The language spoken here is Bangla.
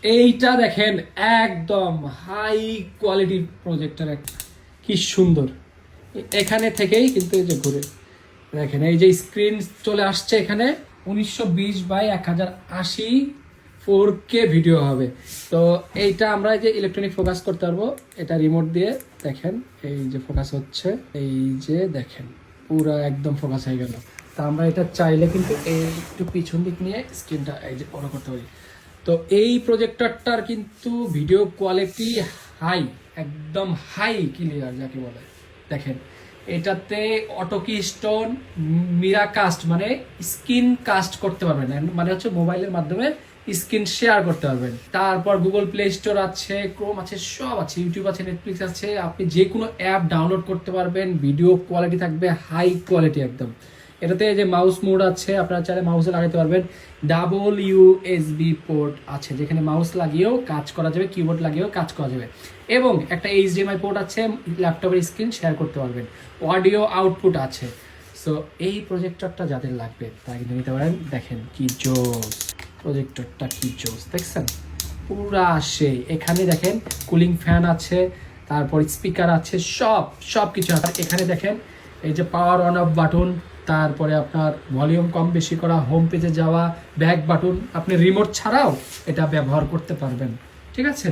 এইটা দেখেন একদম হাই কোয়ালিটি প্রজেক্টর, একটা কি সুন্দর। এখানে থেকেই কিন্তু এই যে ঘুরে দেখেন এই যে স্ক্রিন চলে আসছে এখানে 1920x1080 4K ভিডিও হবে। তো এইটা আমরা এই যে ইলেকট্রনিক ফোকাস করতে পারবো, এটা রিমোট দিয়ে দেখেন এই যে ফোকাস হচ্ছে, এই যে দেখেন পুরো একদম ফোকাস হয়ে গেল। তা আমরা এটা চাইলে কিন্তু এই একটু পিছন দিক নিয়ে স্ক্রিনটা এই যে বড় করতে পারি। তো এই প্রজেক্টরটার কিন্তু ভিডিও কোয়ালিটি হাই, একদম হাই ক্লিয়ার যাকে বলে। দেখেন এটাতে অটো কি স্টোন, মিরা কাস্ট মানে স্ক্রিন কাস্ট করতে পারবেন, মানে হচ্ছে মোবাইলের মাধ্যমে স্ক্রিন শেয়ার করতে পারবেন। তারপর গুগল প্লে স্টোর আছে, ক্রোম আছে, সব আছে, ইউটিউব আছে, নেটফ্লিক্স আছে, আপনি যে কোনো অ্যাপ ডাউনলোড করতে পারবেন। ভিডিও কোয়ালিটি থাকবে হাই কোয়ালিটি একদম। এটাতে যে মাউস মোড আছে, আপনারা চাইলে মাউসে লাগাতে পারবেন। ডাবল ইউএসবি পোর্ট আছে, যেখানে মাউস লাগিয়েও কাজ করা যাবে, কিবোর্ড লাগিয়েও কাজ করা যাবে। এবং একটা এইচডিএমআই পোর্ট আছে, ল্যাপটপের স্ক্রিন শেয়ার করতে পারবেন। অডিও আউটপুট আছে। সো এই প্রজেক্টরটা যাদের লাগবে তারা কিন্তু নিতে পারেন। দেখেন কি জোস প্রজেক্টরটা, কি জোস দেখছেন পুরা সেই। এখানে দেখেন কুলিং ফ্যান আছে, তারপর স্পিকার আছে, সব কিছু আছে। এখানে দেখেন এই যে পাওয়ার অন অফ বাটন, তারপরে আপনার ভলিউম কম বেশি করা, হোম পেজে যাওয়া, ব্যাক বাটন, আপনি রিমোট ছাড়াও এটা ব্যবহার করতে পারবেন। ঠিক আছে।